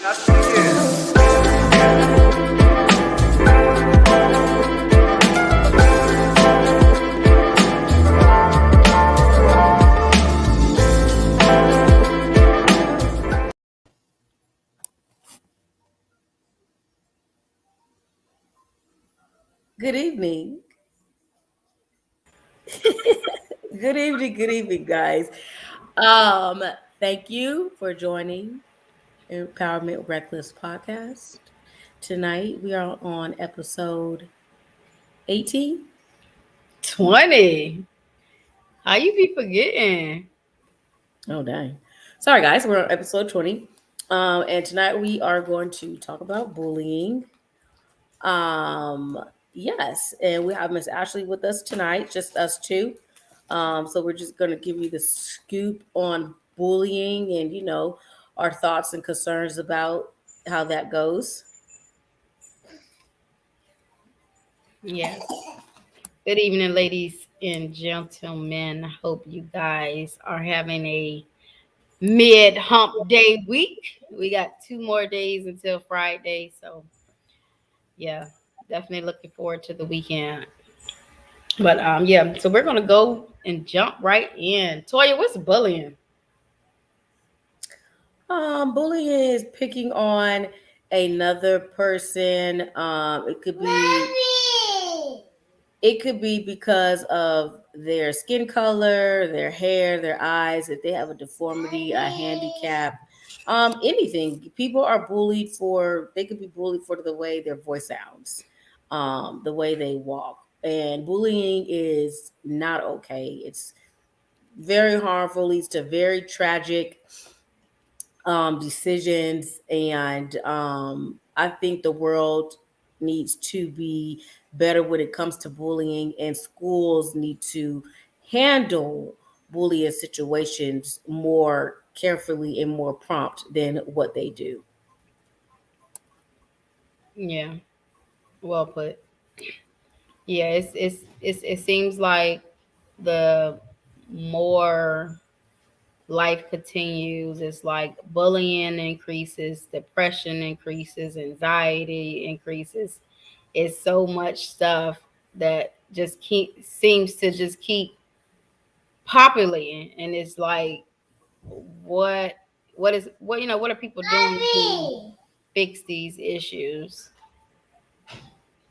Good evening. Good evening, guys. Um, Thank you for joining Empowerment Reckless podcast. Tonight we are on episode 18. 20. How you be forgetting? Oh dang. Sorry guys, we're on episode 20. And tonight we are going to talk about bullying. Um, yes, and we have Miss Ashley with us tonight, just us two. So we're just going to give you the scoop on bullying and our thoughts and concerns about how that goes. Yes. Good evening, ladies and gentlemen. Hope you guys are having a mid hump day week. We got 2 more days until Friday. So, yeah, definitely looking forward to the weekend. But, yeah, so we're going to go and jump right in. Toya, what's bullying? Bullying is picking on another person. It could be because of their skin color, their hair, their eyes, if they have a deformity, a handicap, anything. People are bullied for, they could be bullied for the way their voice sounds, the way they walk. And bullying is not okay. It's very harmful, leads to very tragic decisions. And I think the world needs to be better when it comes to bullying, and schools need to handle bullying situations more carefully and more prompt than what they do. Yeah, well put. Yeah, it seems like the more life continues, it's like bullying increases, depression increases, anxiety increases. It's so much stuff that just seems to just keep populating, and it's like, what what are people doing to fix these issues?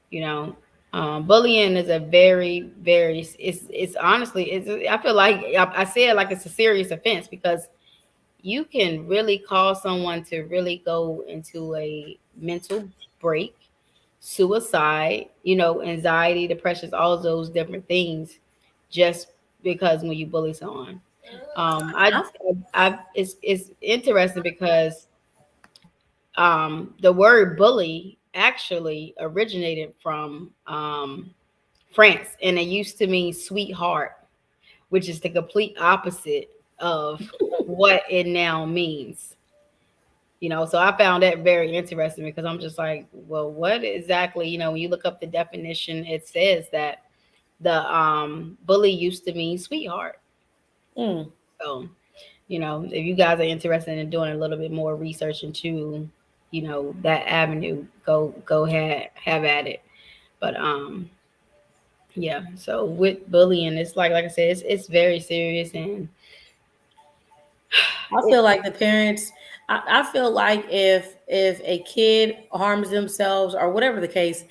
you know Bullying is a very, it's honestly, it's, I feel like I say it like it's a serious offense, because you can really cause someone to really go into a mental break, suicide, anxiety, depression, all of those different things, just because when you bully someone. I, I It's interesting because the word bully actually originated from France, and it used to mean sweetheart, which is the complete opposite of what it now means. So I found that very interesting, because I'm just like, well, what exactly, when you look up the definition, it says that the bully used to mean sweetheart. mm, So, if you guys are interested in doing a little bit more research into, that avenue, go ahead, have at it. But yeah, so with bullying, it's like I said, it's very serious, and I feel like the parents. I feel like if a kid harms themselves or whatever the case,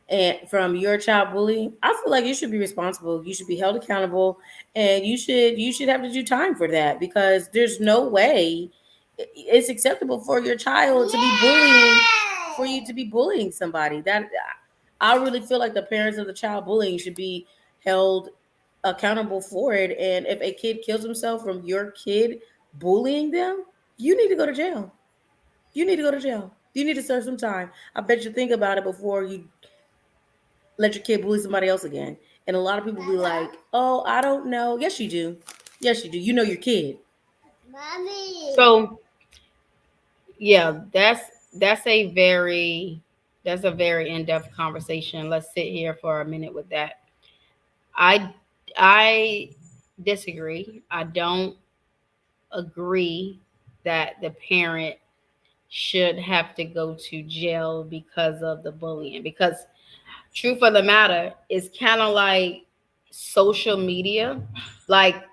and from your child bullying, I feel like you should be responsible. You should be held accountable, and you should have to do time for that, because there's no way it's acceptable for your child to be bullying, for you to be bullying somebody. That I really feel like the parents of the child bullying should be held accountable for it. And if a kid kills himself from your kid bullying them, you need to go to jail. You need to go to jail. You need to serve some time. I bet you think about it before you let your kid bully somebody else again. And a lot of people be like, "Oh, I don't know." Yes, you do. Yes, you do. You know your kid. so yeah, that's a very in-depth conversation. Let's sit here for a minute with that. I i disagree. I don't agree that the parent should have to go to jail because of the bullying. Because truth of the matter is kind of like social media. Like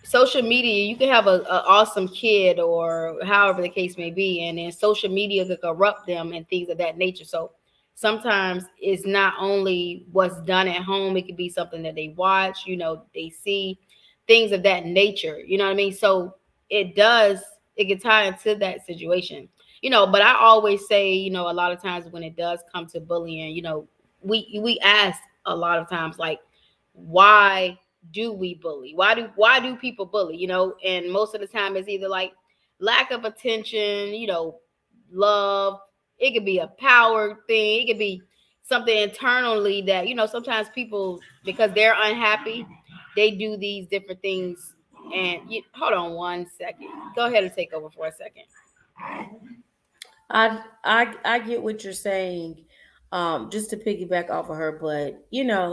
social media, you can have a awesome kid or however the case may be, and then social media could corrupt them and things of that nature. So sometimes it's not only what's done at home, it could be something that they watch, they see things of that nature, you know what I mean? So it does, it can tie into that situation, but I always say, a lot of times when it does come to bullying, we ask a lot of times, like, why do we bully? Why do people bully? And most of the time it's either like lack of attention, love. It could be a power thing. It could be something internally that, sometimes people, because they're unhappy, they do these different things. And hold on one second. Go ahead and take over for a second. I get what you're saying. Just to piggyback off of her, but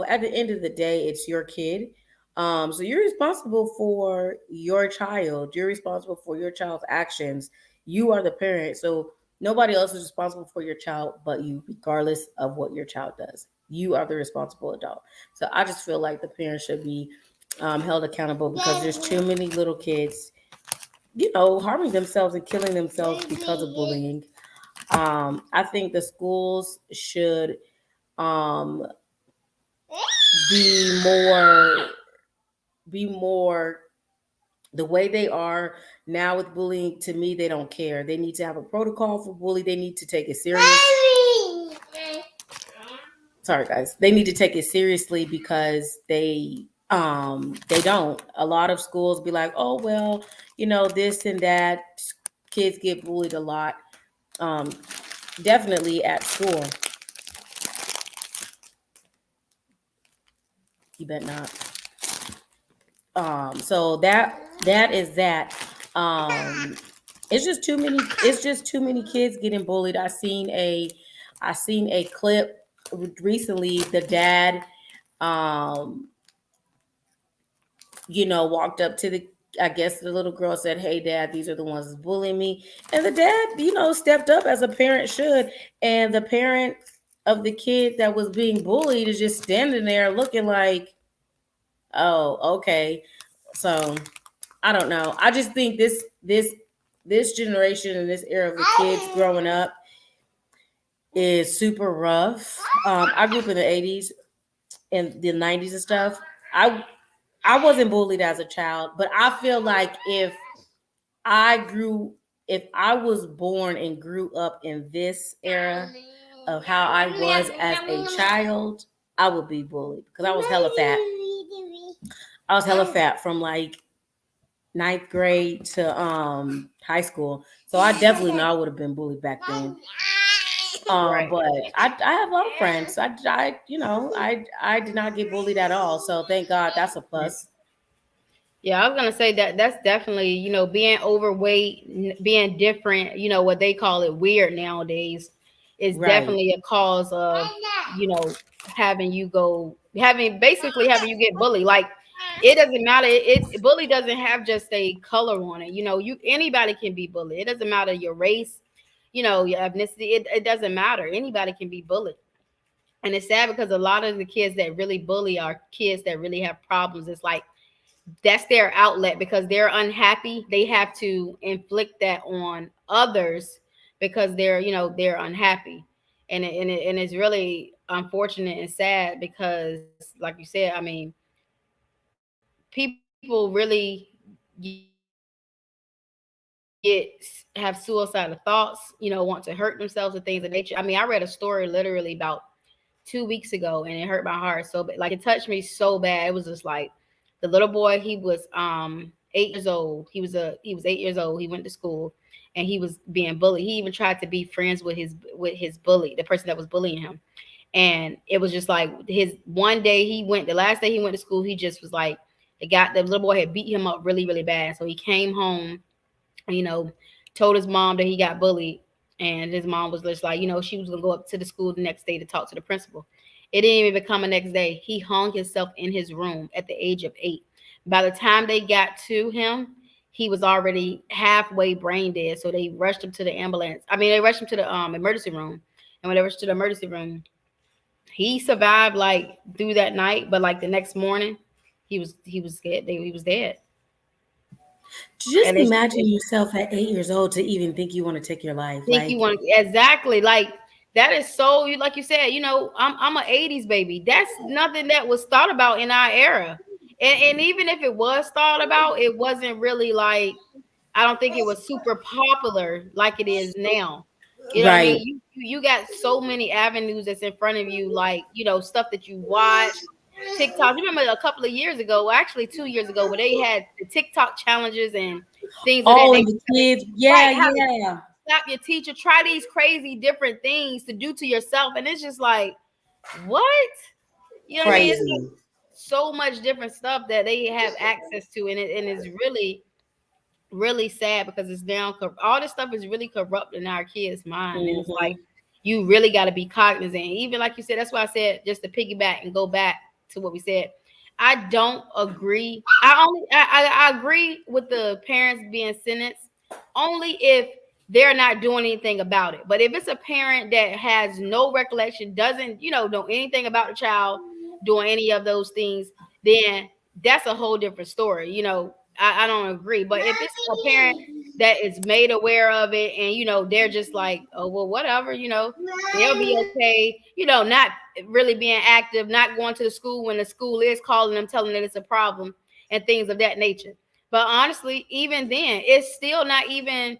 at the end of the day, it's your kid. So you're responsible for your child. You're responsible for your child's actions. You are the parent, so nobody else is responsible for your child but you, regardless of what your child does. You are the responsible adult. So I just feel like the parents should be held accountable because there's too many little kids, harming themselves and killing themselves because of bullying. I think the schools should um, be more the way they are now with bullying. To me, they don't care. They need to have a protocol for bully. They need to take it serious. Sorry, guys. They need to take it seriously because they don't. A lot of schools be like, oh well, this and that. Kids get bullied a lot. Um, Definitely at school. You bet not. So that is that. Um, it's just too many. It's just too many kids getting bullied. I seen a clip recently. The dad, um, walked up to the. I guess the little girl said, "Hey, dad, these are the ones that's bullying me," and the dad, stepped up as a parent should, and the parent of the kid that was being bullied is just standing there looking like, oh, okay. So I don't know. I just think this generation and this era of the kids growing up is super rough. I grew up in the '80s and the '90s and stuff. I wasn't bullied as a child, but I feel like I grew if I was born and grew up in this era of how I was as a child, I would be bullied because I was hella fat. I was hella fat from like ninth grade to high school. So I definitely know I would have been bullied back then. Right. But I have a lot of friends. I did not get bullied at all. So thank God that's a plus. Yeah, I was gonna say that that's definitely, being overweight, being different, what they call it weird nowadays, is Right. definitely a cause of, you know, having you get bullied. Like it doesn't matter. Bully doesn't have just a color on it. Anybody can be bullied. It doesn't matter your race, your ethnicity. It doesn't matter. Anybody can be bullied. And it's sad because a lot of the kids that really bully are kids that really have problems. It's like that's their outlet because they're unhappy. They have to inflict that on others because they're unhappy, and it's really unfortunate and sad because, like you said, I mean, people really get have suicidal thoughts, want to hurt themselves and things of nature. I mean, I read a story literally about 2 weeks ago, and it hurt my heart so bad. Like it touched me so bad. It was just like the little boy. He was 8 years old. He was 8 years old. He went to school, and he was being bullied. He even tried to be friends with his bully, the person that was bullying him. And it was just like his one day he went. The last day he went to school, he just was like the little boy had beat him up really really bad. So he came home, you know, told his mom that he got bullied. And his mom was just like, she was gonna go up to the school the next day to talk to the principal. It didn't even become a next day. He hung himself in his room at the age of 8. By the time they got to him, he was already halfway brain dead. So they rushed him to the ambulance. I mean, they rushed him to the emergency room. And when they rushed to the emergency room, he survived like through that night, but like the next morning, he was scared. He was dead. Just And it's imagine yourself at 8 years old to even think you want to take your life. think you Like, want exactly like that is so you like you said, I'm a 80s baby. That's nothing that was thought about in our era. And even if it was thought about, it wasn't really like I don't think it was super popular like it is now. You know what I mean? right. You got so many avenues that's in front of you, like stuff that you watch. TikTok. You remember a couple of years ago, well, actually 2 years ago, where they had the TikTok challenges and things of that All in nature. the kids. Yeah, Right? How to yeah. slap your teacher? Try these crazy different things to do to yourself, and it's just like, what? You know what I mean? It's like Crazy. so much different stuff that they have access to, and it's really sad because it's now all this stuff is really corrupting our kids' mind, and it's like Hmm. you really got to be cognizant. Even like you said, that's why I said just to piggyback and go back to what we said. I don't agree. I agree with the parents being sentenced only if they're not doing anything about it. But if it's a parent that has no recollection, doesn't know anything about the child doing any of those things, then that's a whole different story. I don't agree. But if it's a parent that is made aware of it and they're just like, oh well, whatever, they'll be okay, not really being active, not going to the school when the school is calling them, telling them it's a problem and things of that nature. But honestly, even then, it's still not even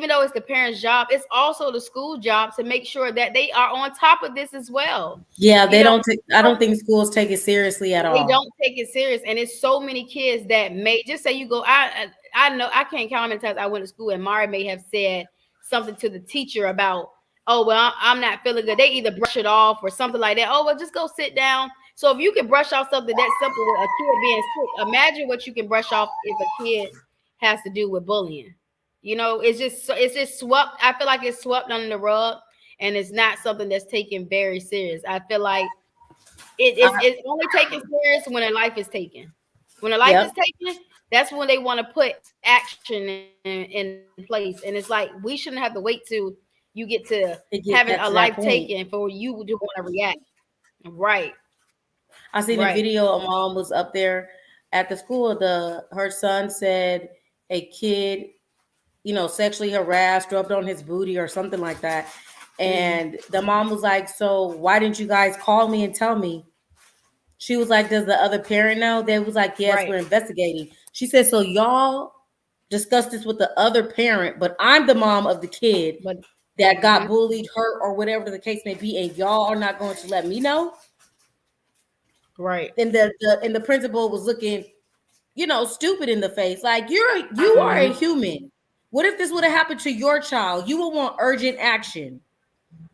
though it's the parents' job, it's also the school job to make sure that they are on top of this as well. Yeah, You they know, don't take, I don't think schools take it seriously at they all. don't take it serious, and it's so many kids that may just say you go. I know I can't count how many times I went to school and Mari may have said something to the teacher about, oh well, I'm not feeling good. They either brush it off or something like that. Oh well, just go sit down. So if you can brush off something that simple with a kid being sick, imagine what you can brush off if a kid has to do with bullying. It's just swept. I feel like it's swept under the rug, and it's not something that's taken very serious. I feel like it's only taken serious when a life is taken. When a life is Yep. taken, that's when they want to put action in place. And it's like we shouldn't have to wait till you get to having To a get life that to that taken point. for you to want to react. Right, I seen a right, video. A mom was up there at the school. Her son said a kid, sexually harassed, rubbed on his booty or something like that. hmm, And the mom was like, "So why didn't you guys call me and tell me?" She was like, "Does the other parent know?" They was like, "Yes, right. we're investigating." She said, "So y'all discussed this with the other parent, but I'm the mom of the kid But that got mhm, bullied, hurt, or whatever the case may be, and y'all are not going to let me know." right. And the principal was looking, stupid in the face, like you are a Hmm, human. What if this would have happened to your child? You would want urgent action.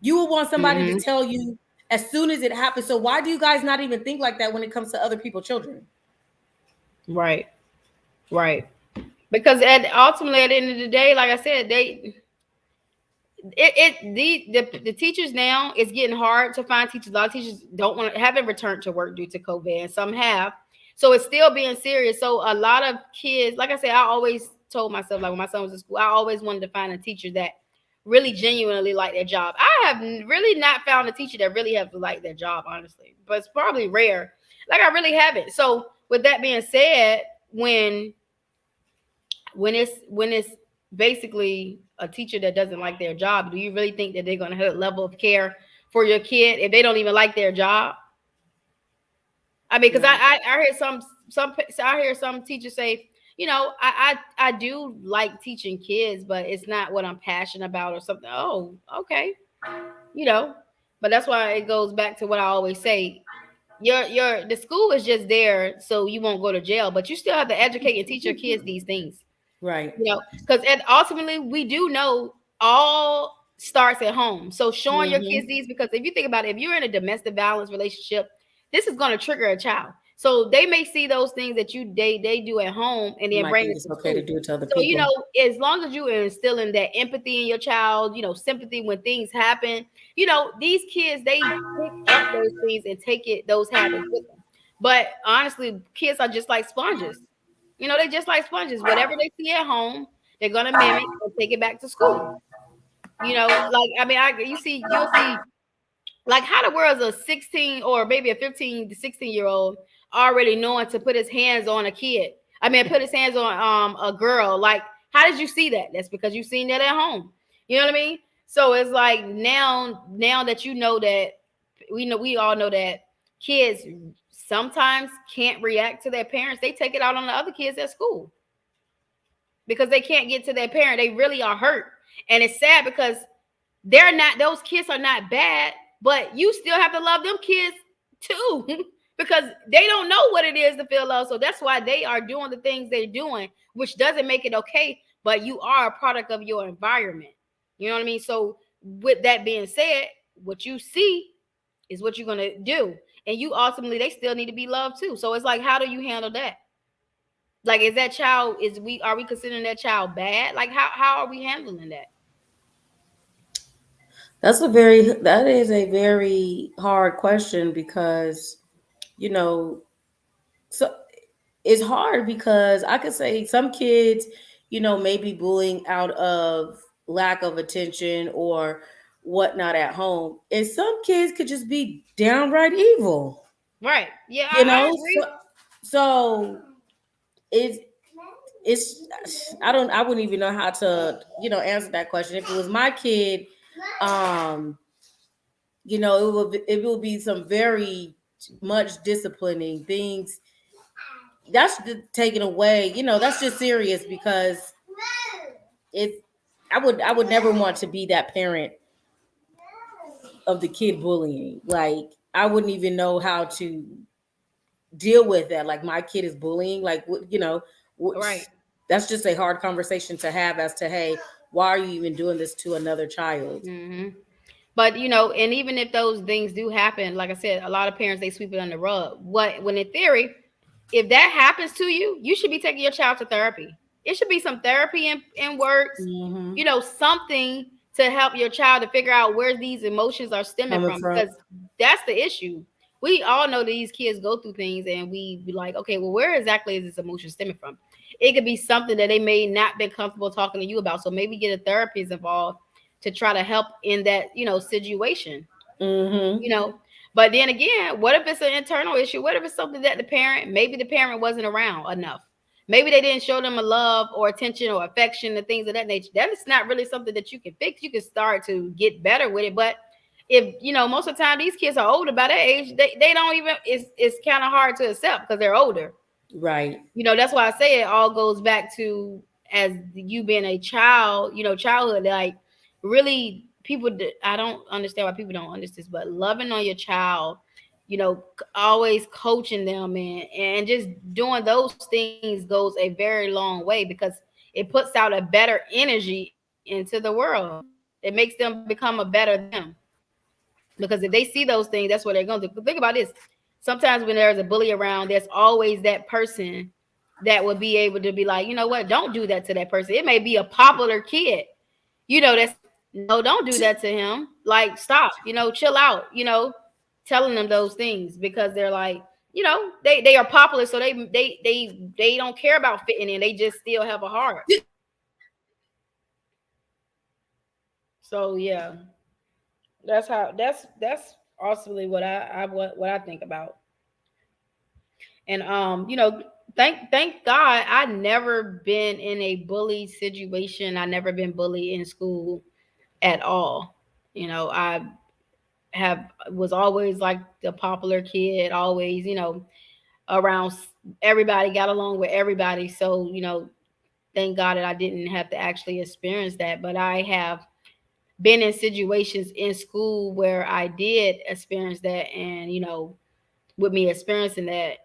You would want somebody to hmm. tell you as soon as it happens. So why do you guys not even think like that when it comes to other people's children? Right, right. Because ultimately, at the end of the day, like I said, the teachers now, it's getting hard to find teachers. A lot of teachers don't want to haven't returned to work due to COVID, and some have. So it's still being serious. So a lot of kids, like I said, I always told myself, like when my son was in school, I always wanted to find a teacher that really genuinely liked their job. I have really not found a teacher that really have liked their job, honestly, but it's probably rare. Like I really haven't. So with that being said, when it's basically a teacher that doesn't like their job, do you really think that they're going to have a level of care for your kid if they don't even like their job? I mean, because No. I hear I hear some teachers say, I do like teaching kids, but it's not what I'm passionate about or something. Oh, okay, you know. But that's why it goes back to what I always say. The school is just there so you won't go to jail, but you still have to educate and teach your kids these things. Right. Because ultimately we do know all starts at home. So showing your kids Hmm. these, because if you think about it, if you're in a domestic violence relationship, this is going to trigger a child. So they may see those things that they do at home and You then might bring think it it's to okay to school. do it to other So people. as long as you are instilling that empathy in your child, sympathy when things happen, these kids, they pick up those things and take it those habits with them. But honestly, kids are just like sponges. They just like sponges. Whatever they see at home, they're gonna mimic and take it back to school. Like I mean, you'll see like how the world's a 16 or maybe a 15 to 16-year-old already knowing to put his hands on a kid. I mean, put his hands on a girl. Like, how did you see that? That's because you've seen that at home. You know what I mean? So it's like now that you know that we all know that kids sometimes can't react to their parents. They take it out on the other kids at school because they can't get to their parent. They really are hurt. And it's sad because those kids are not bad, but you still have to love them kids too because they don't know what it is to feel love. So that's why they are doing the things they're doing, which doesn't make it okay, but you are a product of your environment. You know what I mean? So with that being said, what you see is what you're going to do. And you ultimately, they still need to be loved too. So it's like, how do you handle that? Like, is that child, are we considering that child bad? Like, how are we handling that? That is a very hard question because, you know, so it's hard because I could say some kids, may be bullying out of lack of attention or whatnot at home. And some kids could just be downright evil, Right. Yeah, you I know? agree. So it's, it's, I wouldn't even know how to, answer that question. If it was my kid, um, it will be some very much disciplining things that's taken away. That's just serious because it's. I would never want to be that parent of the kid bullying. Like I wouldn't even know how to deal with that. Like my kid is bullying. Like what, Right. that's just a hard conversation to have as to hey, why are you even doing this to another child? Hmm. But and even if those things do happen, like I said, a lot of parents they sweep it under the rug. When in theory, if that happens to you, you should be taking your child to therapy. It should be some therapy in works, Mm-hmm. something to help your child to figure out where these emotions are stemming Coming from, from because that's the issue. We all know that these kids go through things and we be like, okay, well, where exactly is this emotion stemming from? It could be something that they may not be comfortable talking to you about. So maybe get a therapist involved to try to help in that, situation, mm-hmm. you know. But then again, what if it's an internal issue? What if it's something that maybe the parent wasn't around enough? Maybe they didn't show them a love or attention or affection and things of that nature. That is not really something that you can fix. You can start to get better with it. But if, most of the time these kids are older by that age, they don't even, it's kind of hard to accept because they're older. Right. That's why I say it all goes back to as you being a child, childhood. Like, really, I don't understand why people don't understand this, but loving on your child, always coaching them and just doing those things goes a very long way because it puts out a better energy into the world. It makes them become a better them. Because if they see those things, that's what they're going to do. Think about this. Sometimes when there's a bully around, there's always that person that would be able to be like, you know what, don't do that to that person. It may be a popular kid, that's no, don't do that to him. Like, stop, chill out, telling them those things because they're like, they are popular, so they don't care about fitting in. They just still have a heart. So yeah, that's ultimately what I think about. And thank God I never been in a bully situation. I never been bullied in school at all. I have was always like the popular kid, always, around everybody, got along with everybody. So, thank God that I didn't have to actually experience that. But I have been in situations in school where I did experience that. And, with me experiencing that,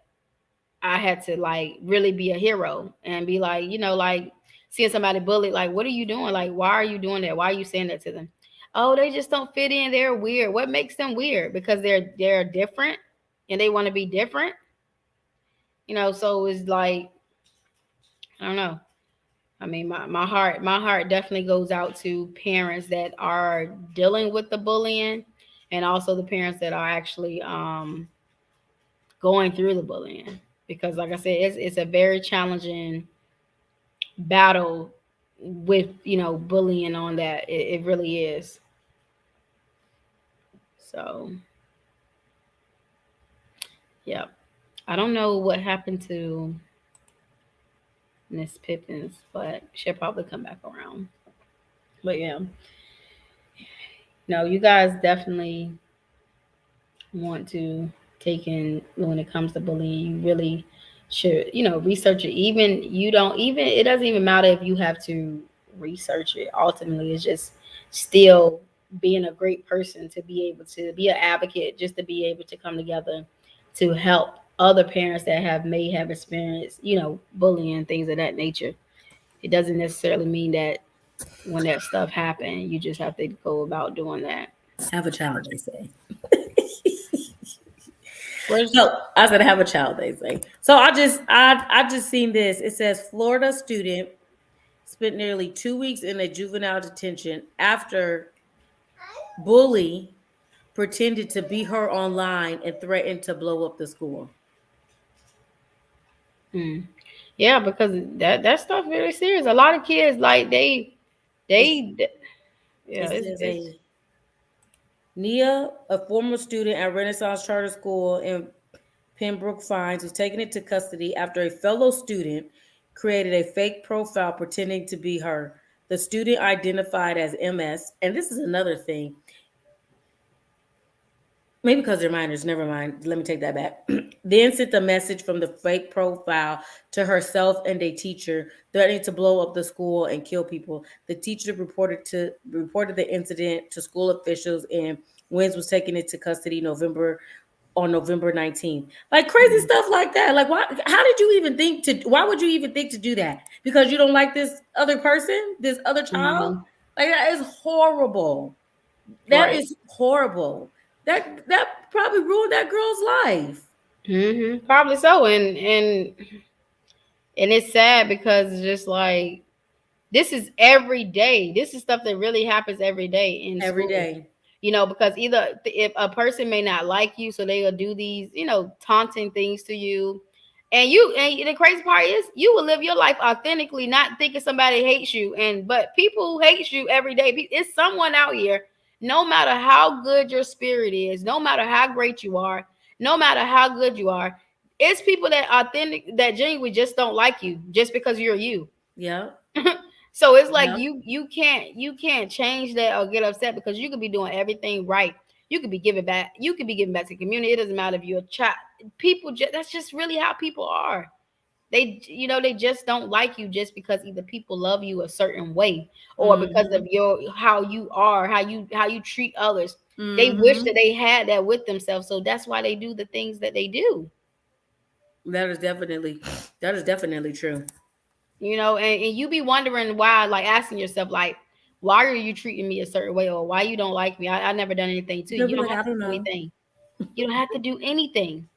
I had to like really be a hero and be like, like seeing somebody bullied, like, what are you doing? Like, why are you doing that? Why are you saying that to them? Oh, they just don't fit in. They're weird. What makes them weird? Because they're different and they want to be different. So it's like, I don't know. I mean, my heart definitely goes out to parents that are dealing with the bullying and also the parents that are actually going through the bullying. because like I said, it's a very challenging battle with bullying on that. It really is. So yeah, I don't know what happened to Miss Pippins, but she'll probably come back around. But yeah, no, you guys definitely want to take in when it comes to bullying. You really should, research it. Even you don't even it doesn't even matter if you have to research it. Ultimately, it's just still being a great person to be able to be an advocate, just to be able to come together to help other parents that may have experienced, bullying, things of that nature. It doesn't necessarily mean that when that stuff happens, you just have to go about doing that. Have a child, they say. Where's So I said have a child, they say. So I just seen this. It says Florida student spent nearly 2 weeks in a juvenile detention after bully pretended to be her online and threatened to blow up the school. mm. Yeah, because that stuff very serious. A lot of kids like It, they yeah, it says it's a Nia, a former student at Renaissance Charter School in Pembroke Pines, was taken into custody after a fellow student created a fake profile pretending to be her. The student identified as MS, and this is another thing. Maybe because they're minors, never mind. Let me take that back. Then sent a message from the fake profile to herself and a teacher, threatening to blow up the school and kill people. The teacher reported the incident to school officials, and Wins was taken into custody November 19th. Like crazy mm, stuff like that. Like why how did you even think to why would you even think to do that? Because you don't like this other person, this other child? mhm, Like that is horrible. That right. is horrible. That probably ruined that girl's life. Probably so, and it's sad because it's just like this is every day. This is stuff that really happens every day in Every school. day. Because either if a person may not like you, so they'll do these, taunting things to you. And the crazy part is you will live your life authentically, not thinking somebody hates you. But people hate you every day. It's someone out here, no matter how good your spirit is, no matter how great you are, no matter how good you are, it's people that authentic that genuinely just don't like you just because you're you. Yep. So it's like Yep. you can't change that or get upset because you could be doing everything right. You could be giving back. You could be giving back to the community. It doesn't matter if you're a child. That's just really how people are. They just don't like you just because either people love you a certain way or because of Mm-hmm. your how you are, how you treat others. They wish Mm-hmm. that they had that with themselves. So that's why they do the things that they do. That is definitely true. And you be wondering why, like asking yourself, like, why are you treating me a certain way, or why you don't like me? I never done anything to you. They'll You be don't like, have I to don't do know. anything. You don't have to do anything.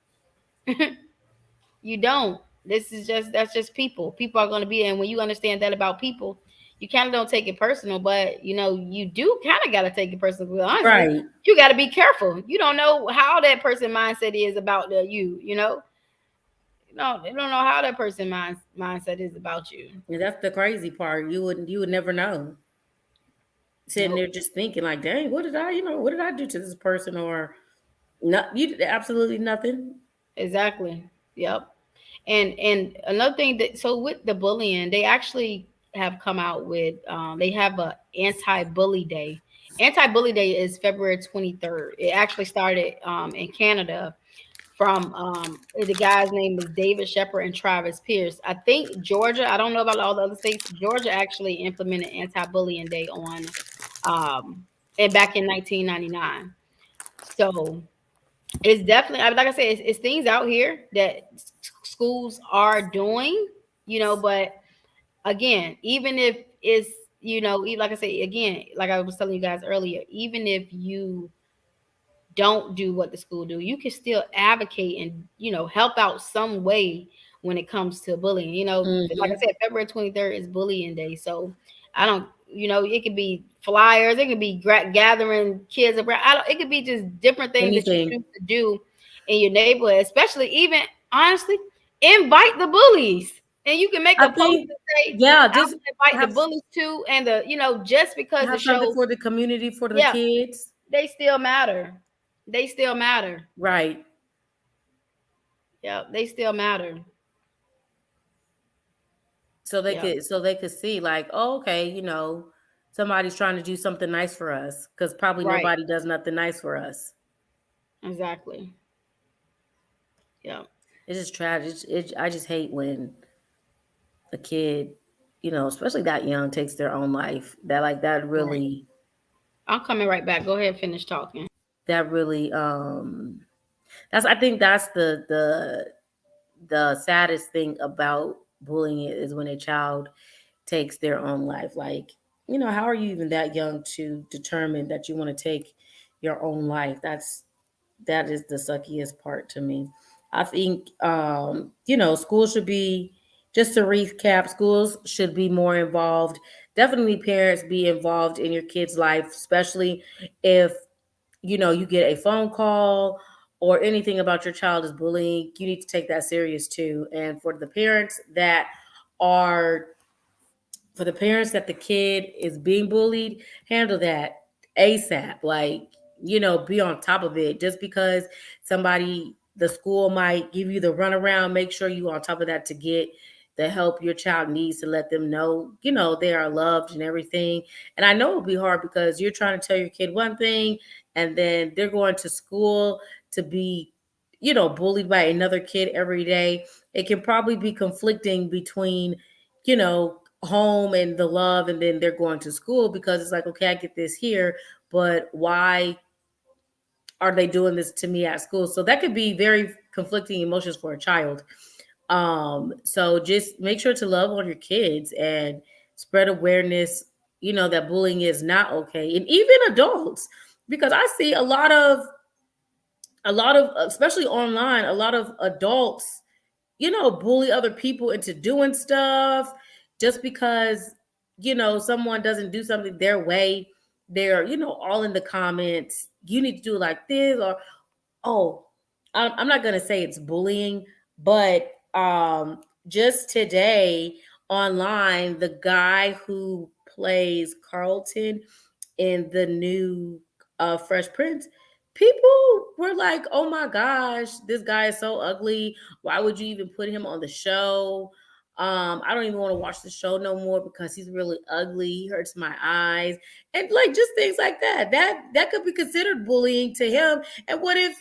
You don't. That's just people. People are going to be, and when you understand that about people, you kind of don't take it personal, but you do kind of got to take it personal. Because honestly, Right. you got to be careful. You don't know how that person mindset is about you. No, they don't know how that person mindset is about you. And that's the crazy part. You would never know. Sitting Nope. there just thinking like, dang, what did I do to this person? Or no, you did absolutely nothing. Exactly. Yep. And another thing that so with the bullying, they actually have come out with they have a anti-bully day. Anti-bully day is February 23rd. It actually started in Canada from the guy's name is David Shepard and Travis Pierce. I think Georgia, I don't know about all the other states. Georgia actually implemented anti-bullying day on and back in 1999. So it's definitely like I said, it's things out here that schools are doing, but again, even if it's like I say again, like I was telling you guys earlier, even if you don't do what the school do, you can still advocate and help out some way when it comes to bullying. Like I Mm-hmm. said, February 23rd is bullying day, so I don't. It could be flyers, it could be gathering kids around. I don't. It could be just different things that you Anything. choose to do in your neighborhood, especially even honestly. invite the bullies, and you can make I a post think, and say, yeah, "I just want to invite the have bullies too," and just because the have something show, for the community, for the yeah, kids. they still matter. They still matter. Right. Yeah, they still matter. Yeah, So they could see like, oh, okay, somebody's trying to do something nice for us, because probably right. nobody does nothing nice for us. Exactly. Yeah. It's just tragic. I just hate when a kid, especially that young, takes their own life. That Right. really, I'm coming right back. Go ahead and finish talking. that really, I think that's the saddest thing about bullying is when a child takes their own life. Like, how are you even that young to determine that you want to take your own life? That is the suckiest part to me. I think, schools should be, just to recap, schools should be more involved. Definitely parents be involved in your kid's life, especially if, you get a phone call or anything about your child is bullying. You need to take that serious too. And are for the parents that the kid is being bullied, handle that ASAP. Like, be on top of it. Just because the school might give you the runaround, make sure you on top of that to get the help your child needs, to let them know, they are loved and everything. And I know it'll be hard because you're trying to tell your kid one thing, and then they're going to school to be, bullied by another kid every day. It can probably be conflicting between, home and the love, and then they're going to school, because it's like, okay, I get this here, but why are they doing this to me at school? So that could be very conflicting emotions for a child. So just make sure to love on your kids and spread awareness, that bullying is not okay. And even adults, because I see a lot of, especially online, a lot of adults, bully other people into doing stuff just because, someone doesn't do something their way. They're, all in the comments, you need to do it like this, or, oh, I'm not going to say it's bullying, but just today online, the guy who plays Carlton in the new Fresh Prince, people were like, "Oh my gosh, this guy is so ugly. Why would you even put him on the show? I don't even want to watch the show no more because he's really ugly. He hurts my eyes." And like just things like that. That could be considered bullying to him. And what if,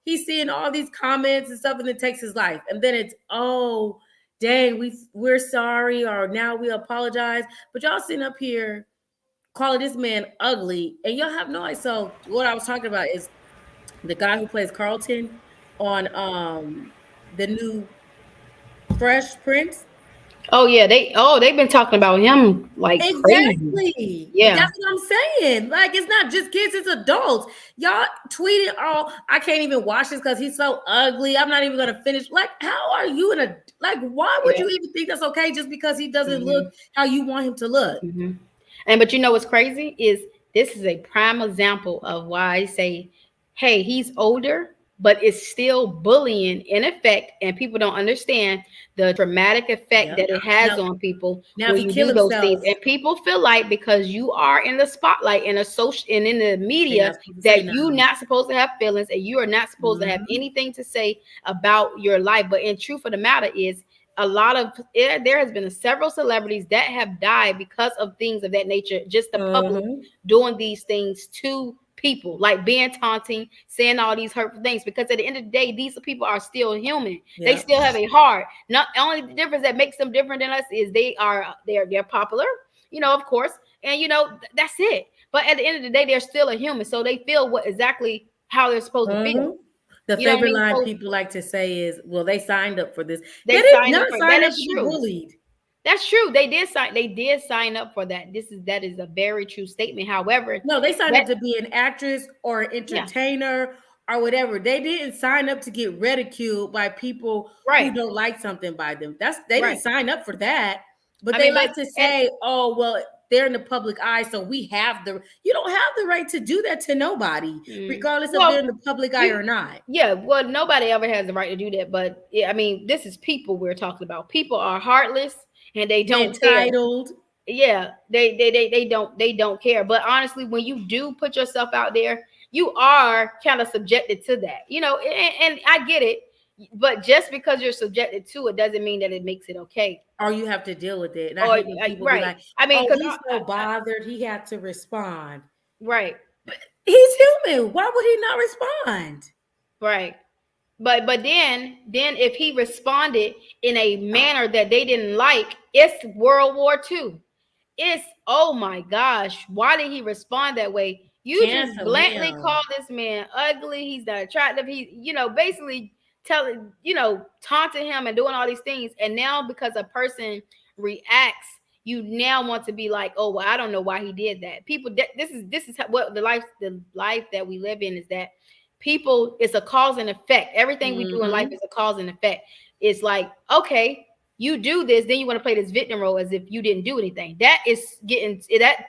he's seeing all these comments and stuff and it takes his life. And then it's, oh, dang, we're sorry, or now we apologize. But y'all sitting up here calling this man ugly, and y'all have no idea. So what I was talking about is the guy who plays Carlton on the new Fresh Prince. Oh yeah, they've been talking about him like crazy. Exactly. Yeah. That's what I'm saying. Like, it's not just kids, it's adults. Y'all tweeted, oh, I can't even watch this because he's so ugly. I'm not even gonna finish. Like, how are you like, why would Yeah. you even think that's okay just because he doesn't look Hmm. how you want him to look? Hmm. And but you know what's crazy is this is a prime example of why I say, hey, he's older, but it's still bullying in effect, and people don't understand the traumatic effect Yep. that it has Now, on people now if when he you kill do those things. himself, And people feel like because you are in the spotlight in a social and in the they're media not supposed to say that you're nothing. not supposed to have feelings and you are not supposed to have Mhm. anything to say about your life. But in truth of the matter is a lot of there has been several celebrities that have died because of things of that nature, just the public Mhm. doing these things to people, like being taunting, saying all these hurtful things, because at the end of the day these people are still human. They Yep. still have a heart. Not only the difference that makes them different than us is they're popular, of course, and that's it. But at the end of the day they're still a human, so they feel what exactly how they're supposed to feel. Mhm. The You know what I favorite mean? line So people like to say is, "Well, they signed up for this." They they did signed up not for that. sign up Is to be true. bullied. That's true. They did sign up for that. That is a very true statement. However, No, they signed that up to be an actress or an yeah, entertainer or whatever. They didn't sign up to get ridiculed by people who right, don't like something by them. They didn't right. sign up for that. But I they mean, but like to and say, "Oh, well." they're in the public eye, so we have the you don't have the right to do that to nobody, Mm. regardless if they're Well, in the public eye you or not. yeah, well, nobody ever has the right to do that. But yeah, I mean, this is people we're talking about. People are heartless and they don't care. Entitled. Yeah, they don't care. But honestly, when you do put yourself out there, you are kind of subjected to that, and I get it. But just because you're subjected to it doesn't mean that it makes it okay. Or you have to deal with it. And I Or hate when people be right. like, I mean, oh, because he's so bothered, he had to respond. right, He's human. Why would he not respond? right. But then if he responded in a manner that they didn't like, it's World War II. It's, oh my gosh, why did he respond that way? You just Cancel blatantly him. call this man ugly. He's not attractive. He, basically telling, taunting him and doing all these things. And now because a person reacts, you now want to be like, oh well, I don't know why he did that. People, this is what the life that we live in is that people, it's a cause and effect. Everything we do in life Mm-hmm. is a cause and effect. It's like, okay, you do this, then you want to play this victim role as if you didn't do anything. That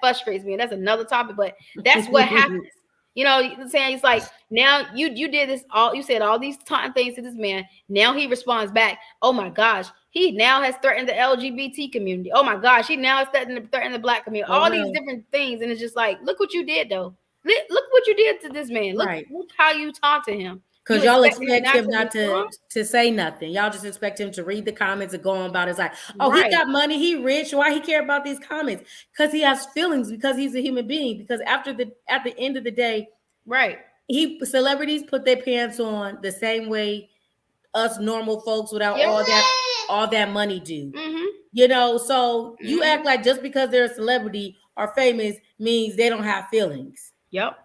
frustrates me. And that's another topic, but that's what happens. You know what I'm saying? It's like, now you did this, you said all these taunting things to this man. Now he responds back. Oh my gosh, he now has threatened the LGBT community. Oh my gosh, he now has threatened the black community. For All these real. different things. And it's just like, look what you did though. Look what you did to this man. Look, Right. look how you taunted him. You Because y'all expect him expect not him to not respond? to say nothing. Y'all just expect him to read the comments and go on about it. It's like, oh, he Right, got money, he rich. Why he care about these comments? Because he has feelings, because he's a human being. Because at the end of the day, right. celebrities put their pants on the same way us normal folks without Yep. all that money do. Mm-hmm. So you Mm-hmm. act like just because they're a celebrity or famous means they don't have feelings. Yep.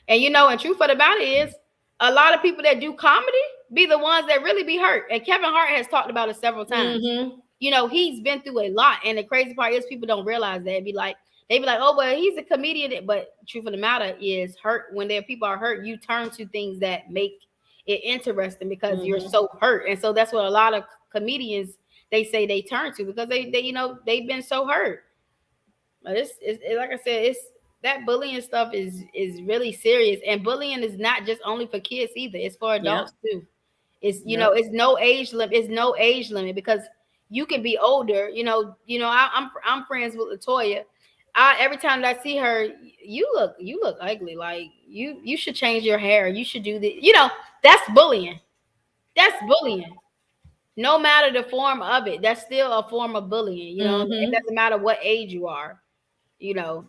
And truth of the matter is, a lot of people that do comedy be the ones that really be hurt. And Kevin Hart has talked about it several times. Mm-hmm. He's been through a lot. And the crazy part is people don't realize that. They be like, oh, well, he's a comedian. But truth of the matter is, hurt when there people are hurt, you turn to things that make it interesting because you're Mm-hmm. so hurt. And so that's what a lot of comedians, they say they turn to because they've been so hurt. But it's like I said, it's that bullying stuff is really serious, and bullying is not just only for kids either; it's for Yep. adults too. It's Yep. it's no age limit. It's no age limit because you can be older. I'm friends with Latoya. Every time that I see her, you look ugly. Like you should change your hair. You should do the. That's bullying. That's bullying. No matter the form of it, that's still a form of bullying. It Mm-hmm. doesn't matter what age you are.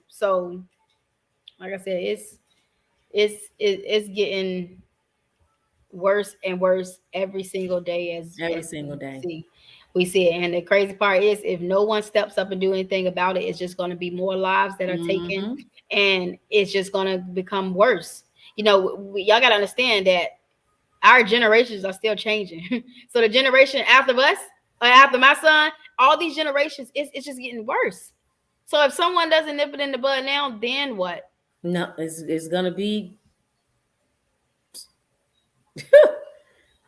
So like I said, it's getting worse and worse every single day Every as single day. we see it. And the crazy part is, if no one steps up and do anything about it, it's just going to be more lives that are taken, Mm-hmm. and it's just going to become worse. Y'all got to understand that our generations are still changing. So the generation after us, or after my son, all these generations, it's just getting worse. So if someone doesn't nip it in the bud now, then what? No, it's gonna be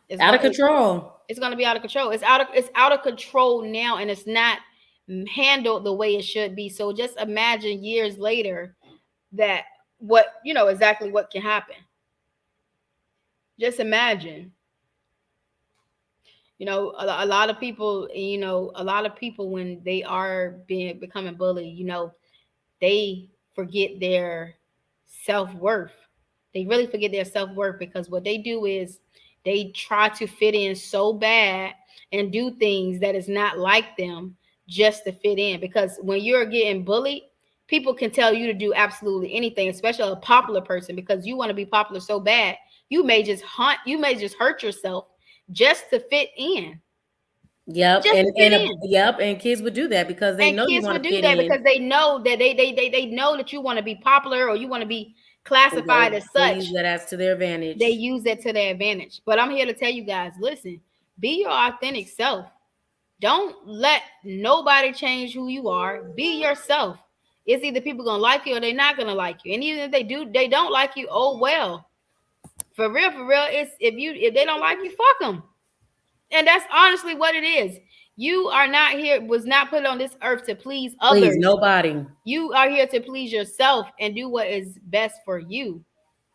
It's out going of control. it's going to be out of control. It's out of control now, and it's not handled the way it should be. So just imagine years later that what exactly what can happen. Just imagine. A lot of people, when they are becoming bullied, they forget their self-worth. They really forget their self-worth because what they do is they try to fit in so bad and do things that is not like them just to fit in. Because when you're getting bullied, people can tell you to do absolutely anything, especially a popular person, because you want to be popular so bad. You may just hurt yourself just to fit in. Yep, Just to fit in. and kids would do that because they And know you kids want would to do fit that in. because they know that they know that you want to be popular or you want to be So classified as they such. use that as to their They advantage. use that to their advantage. But I'm here to tell you guys, listen, be your authentic self. Don't let nobody change who you are. Be yourself. It's either people gonna like you or they're not gonna like you. And even if they don't like you, oh well. For real, it's if they don't like you, fuck them. And that's honestly what it is. You are not here, was not put on this earth to please Please, others. nobody. You are here to please yourself and do what is best for you.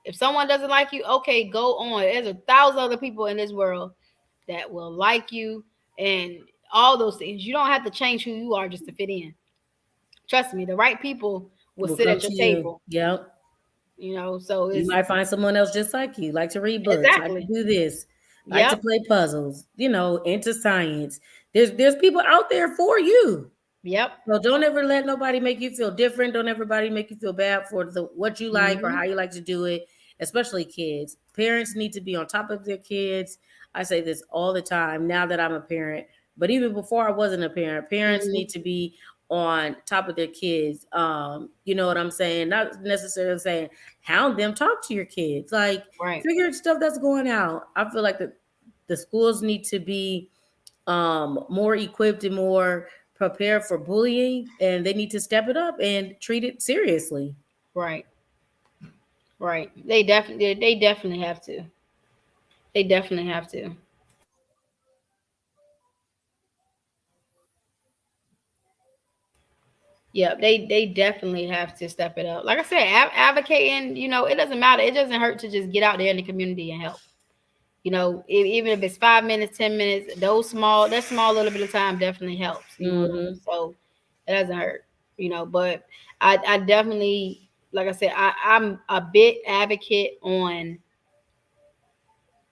If someone doesn't like you, okay, go on. There's 1,000 other people in this world that will like you and all those things. You don't have to change who you are just to fit in. Trust me, the right people will Will sit come at your to you. table. Yep. So You it's might find someone else just like you, like to read books, like to exactly. do this, like to Yep. play puzzles, into science. There's people out there for you. Yep. So don't ever let nobody make you feel different. Don't everybody make you feel bad for the what you like or Hmm. how you like to do it, especially kids. Parents need to be on top of their kids. I say this all the time now that I'm a parent, but even before I wasn't a parent, parents Hmm. need to be on top of their kids. You know what I'm saying? Not necessarily saying hound them, talk to your kids. Like Right. figure stuff that's going out. I feel like the schools need to be more equipped and more prepared for bullying, and they need to step it up and treat it seriously. Right. Right. They definitely have to. They definitely have to. Yeah, they definitely have to step it up. Like I said, advocating, it doesn't matter. It doesn't hurt to just get out there in the community and help. Even if it's 5 minutes, 10 minutes, that small little bit of time definitely helps. Hmm. So it doesn't hurt. But I definitely, like I said, I'm a big advocate on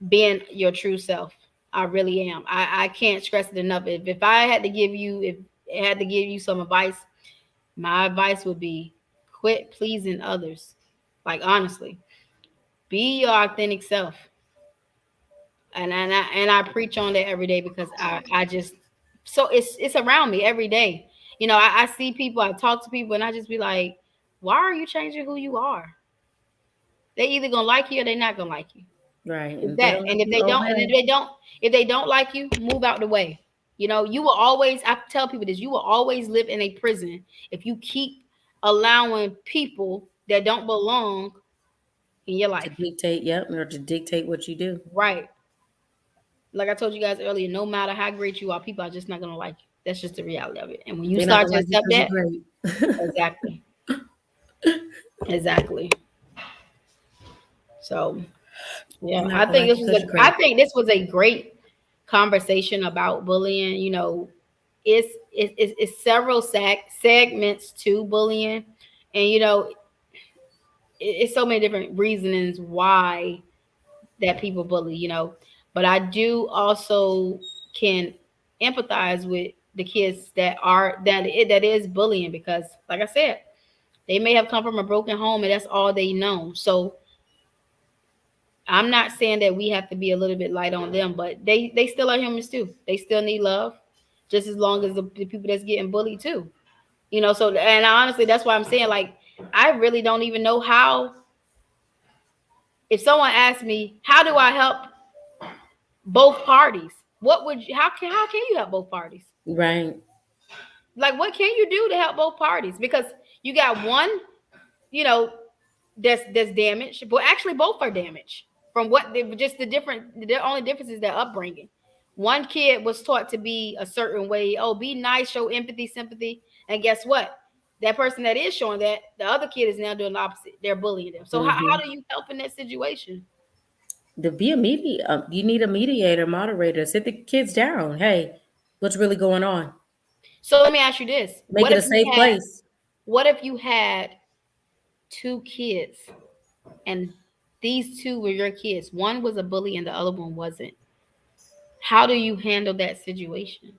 being your true self. I really am. I can't stress it enough. If I had to give you some advice, my advice would be quit pleasing others. Like honestly, be your authentic self. And I preach on that every day because I just so it's around me every day. I see people, I talk to people, and I just be like, why are you changing who you are? They either gonna like you or they not gonna like you. Right. It's And they that. don't like And if you. they Oh don't, and hey. if they don't like you, move out the way. You will always. I tell people this: you will always live in a prison if you keep allowing people that don't belong in your To life. dictate, yep, or to dictate what you do. Right. Like I told you guys earlier, no matter how great you are, people are just not gonna like you. That's just the reality of it. And when you They're not start gonna to like you accept because you're that, great. exactly, exactly. So yeah, They're not I gonna think like this you was because a you're I great. think this was a great conversation about bullying. It's several segments to bullying, and it's so many different reasons why that people bully. But I do also can empathize with the kids that is bullying because, like I said, they may have come from a broken home and that's all they know. So I'm not saying that we have to be a little bit light on them, but they still are humans too. They still need love, just as long as the people that's getting bullied too. So and honestly, that's why I'm saying like I really don't even know how. If someone asked me, how do I help both parties? How can you help both parties? Right. Like what can you do to help both parties? Because you got one, you know, that's damaged, but actually both are damaged from what they just the only difference is their upbringing. One kid was taught to be a certain way, oh, be nice, show empathy, sympathy, and guess what? That person that is showing that, the other kid is now doing the opposite. They're bullying them. So how Hmm. do you help in that situation? To be a you need a mediator, moderator. Sit the kids down. Hey, what's really going on? So let me ask you this: Make it a safe place. what if you had two kids and these two were your kids? One was a bully and the other one wasn't. How do you handle that situation?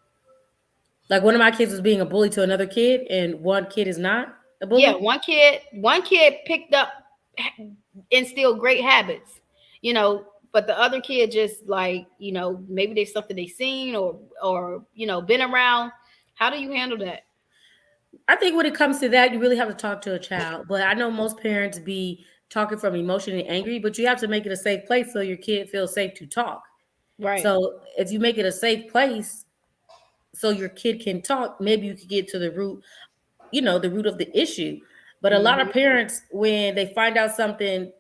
Like one of my kids was being a bully to another kid, and one kid is not a Yeah, bully. one kid picked up, instilled great habits, you know, but the other kid just like, maybe there's something they seen or been around. How do you handle that? I think when it comes to that, you really have to talk to a child. But I know most parents be talking from emotion and angry, but you have to make it a safe place so your kid feels safe to talk. Right. So if you make it a safe place so your kid can talk, maybe you could get to the root, the root of the issue. But a lot of Hmm. parents, when they find out something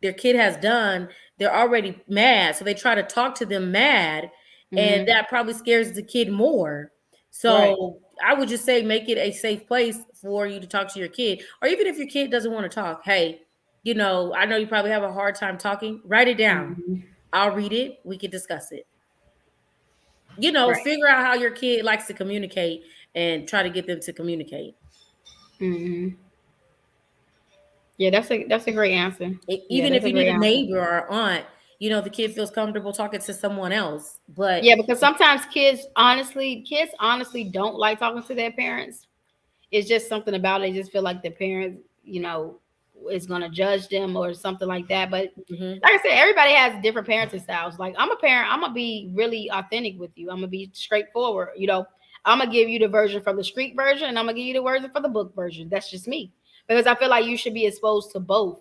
their kid has done, they're already mad. So they try to talk to them mad and Mm-hmm. that probably scares the kid more. Right. So I would just say make it a safe place for you to talk to your kid, or even if your kid doesn't want to talk, hey, I know you probably have a hard time talking. Write it down. Mm-hmm. I'll read it. We can discuss it. Right. Figure out how your kid likes to communicate and try to get them to communicate. Mm-hmm. Yeah, that's a great answer. Yeah, Even that's if a you great need a answer. neighbor or aunt, the kid feels comfortable talking to someone else. But Yeah, because sometimes kids honestly don't like talking to their parents. It's just something about it. They just feel like the parents, is gonna judge them or something like that. But mhm, like I said, everybody has different parenting styles. Like I'm a parent, I'm gonna be really authentic with you. I'm gonna be straightforward. I'm gonna give you the version from the street version, and I'm gonna give you the version for the book version. That's just me, because I feel like you should be exposed to both.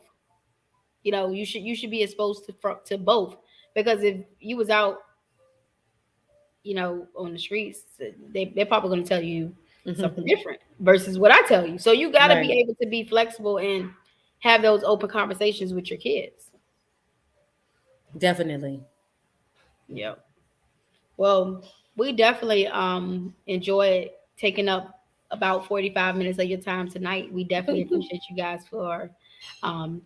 You should be exposed to both, because if you was out, on the streets, they're probably going to tell you something mhm. different versus what I tell you. So you got to be Right. able to be flexible and have those open conversations with your kids. Definitely. Yeah. Well, we definitely enjoyed taking up about 45 minutes of your time tonight. We definitely appreciate you guys for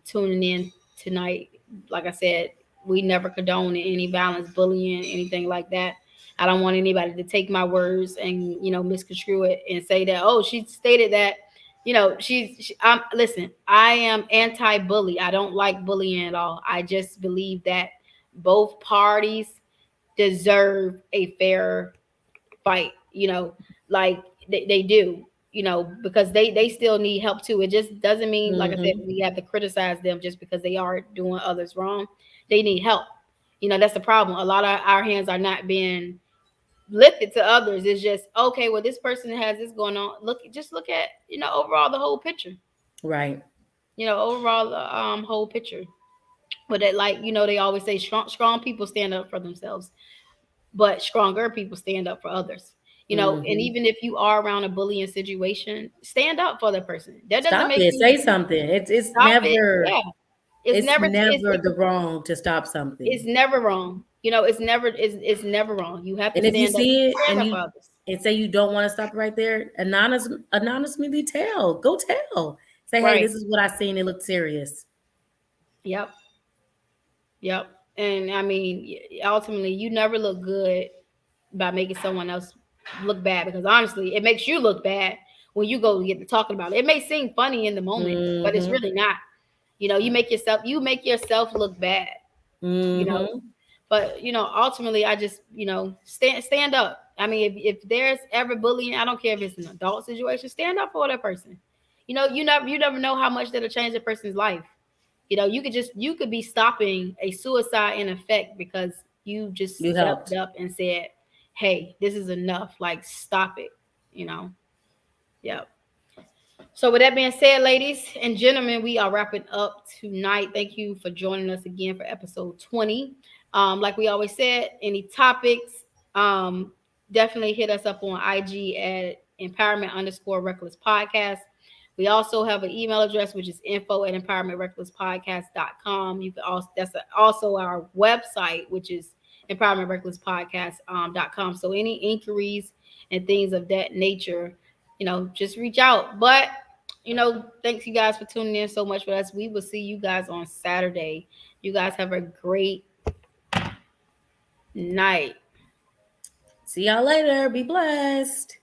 tuning in tonight. Like I said, we never condone any violence, bullying, anything like that. I don't want anybody to take my words and misconstrue it and say that, oh, she stated that, listen, I am anti-bully. I don't like bullying at all. I just believe that both parties deserve a fair fight, like they do, because they still need help too. It just doesn't mean, like I said, Mhm. we have to criticize them just because they are doing others wrong. They need help. That's the problem. A lot of our hands are not being lifted to others. It's just, okay, well, this person has this going on. Just look at, overall the whole picture. Right. Overall the whole picture. But that, like, they always say strong people stand up for themselves, but stronger people stand up for others. And Mhm. even if you are around a bullying situation, stand up for the person. That doesn't Stop make it. you Say something. It's stop it. never Yeah, it's it's never never the wrong to stop something. it's never wrong. It's never wrong. You have to And if you stand up. see it Stand and up for you others. and say you don't want to stop right there, anonymously tell. Go tell. Say, hey, Right. this is what I seen. It looked serious. Yep. Yep. And I mean, ultimately, you never look good by making someone else look bad, because honestly, it makes you look bad when you go get to talking about it. It may seem funny in the moment, but it's Mhm. really not. You make yourself look bad. You know, Mhm. but ultimately, I just stand up. I mean, if there's ever bullying, I don't care if it's an adult situation, stand up for that person. You never know how much that'll change a person's life. You could be stopping a suicide in effect because you just You stepped helped. up and said, hey, this is enough, like, stop it. you know yeah. So with that being said, ladies and gentlemen, we are wrapping up tonight. Thank you for joining us again for episode 20. Like we always said, any topics, um, definitely hit us up on IG at empowerment_reckless podcast. We also have an email address, which is info@empowermentrecklesspodcast.com. You can also also our website, which is empowermentrecklesspodcast.com. So any inquiries and things of that nature, just reach out. But thanks you guys for tuning in so much with us. We will see you guys on Saturday. You guys have a great night. See y'all later. Be blessed.